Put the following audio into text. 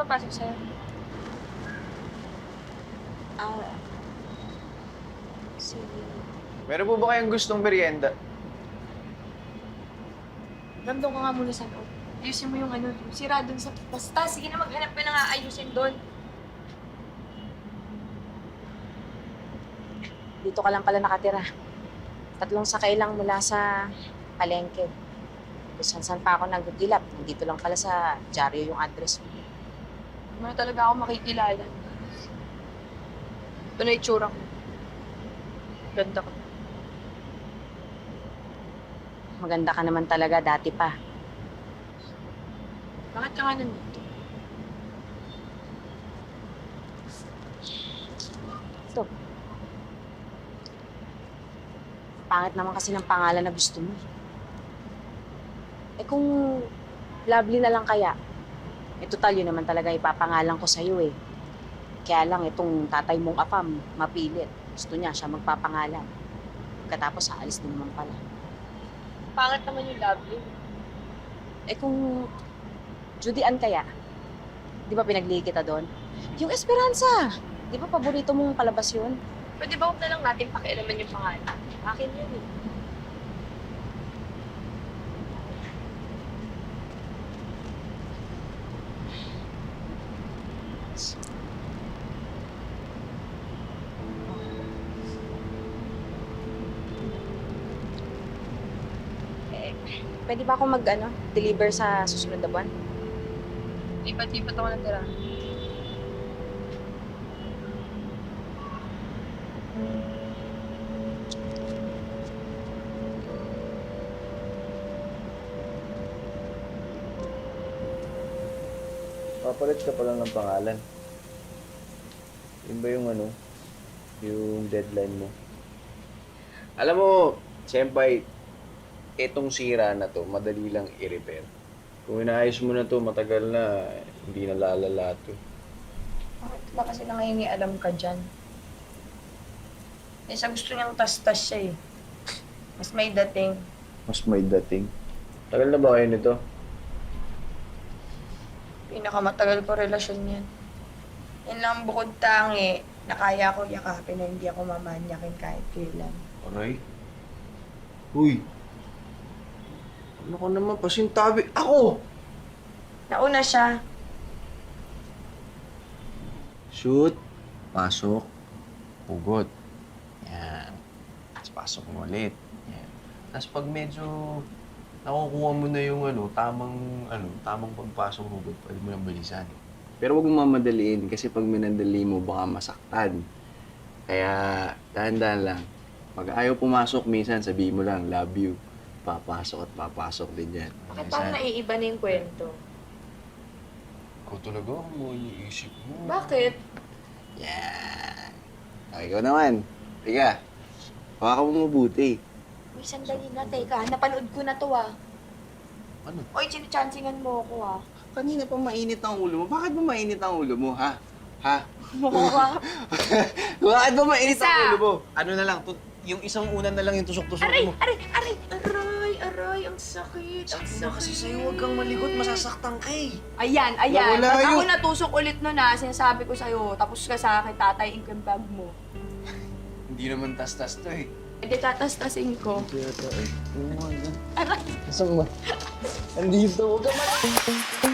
papasok sa'yo? Ah, si... Meron po ba kayong gustong merienda? Nandun ka nga muna sa loob. Ayusin mo yung ano, yung sira dun sa... Basta, sige na maghanap ka na nga ayusin dun. Dito ka lang pala nakatira. 3 sakay lang mula sa palengke. Kung saan pa ako nagugilap. Nandito lang pala sa dyaryo yung address mo. Hindi mo na talaga ako makikilala. Ito na itsura ko. Ganda ko. Maganda ka naman talaga dati pa. Bakit ka nga nandito? Ito. Pangit naman kasi ng pangalan na gusto mo. Eh kung lovely na lang kaya, eh total yun naman talaga ipapangalan ko sa'yo eh. Kaya lang itong tatay mong apam, mapilit. Gusto niya siya magpapangalan. Pagkatapos aalis din naman pala. Pangit naman yung lovely. Eh kung Judy Ann kaya, di ba pinagli kita doon? Yung Esperanza! Di ba paborito mong palabas yun? Pwede ba huwag na lang natin pakialaman yung pangalan? Akin yun eh. Pwede ba ako deliver sa susunod na buwan? Lipat-lipat ako natira. Papalit ka pa lang ng pangalan. Yun ba yung deadline mo? Alam mo, senpai, etong sira na to, madali lang i-repair. Kung inaayos mo na to, matagal na, hindi na lalala to. Bakit ba kasi nangingialam ka dyan? Eh, sa gusto niyang tas-tas siya eh. Mas may dating. Mas may dating. Tagal na ba kayo nito? Pinakamatagal ko relasyon yan. Yan lang ang bukod tangi na kaya ko yakapin na hindi ako mamanyakin kahit kailan. Aray? Uy! Ano ko naman, pasintabi? Ako! Nauna siya. Shoot. Pasok. Hugot. Yan. Tapos pasok mo ulit. Yan. Tapos pag medyo nakukuha mo na yung tamang pagpasok hugot, pwede mo nang bilisan. Pero huwag mo mamadaliin kasi pag minadali mo, baka masaktan. Kaya, dahan-dahan lang. Pag ayaw pumasok, minsan sabihin mo lang, love you. Papasok at papasok din yan. Bakit parang naiiba na yung kwento? Ikaw talaga, mo iisip mo. Bakit? Yan. Okay, ikaw naman. Tiga. Baka mo mabuti. Uy, sandali na, teka. Napanood ko na to ah. Ano? Uy, sinachansingan mo ako ah. Kanina pa mainit ang ulo mo. Bakit ba mainit ang ulo mo, ha? Ha? Mukha. Bakit ba mainit Isa. ang ulo mo? Ano na lang, yung isang unan na lang yung tusok-tusok Aray! mo. Aray! Aray! Aray! Aray! Ang sakit! Ang Sabi na sakit! kasi sa'yo, huwag kang maligot, masasaktan ka eh. Ayan! Ayan! Nawala Pag ako yung- natusok ulit nun na, sinasabi ko sa'yo, tapos ka sa akin, tatay, ink yung bag mo. Hindi naman tas-tas to eh. Hindi tatastasin ko. Kaya to eh. Oo nga, Aray! Saan ba? Andito, huwag ka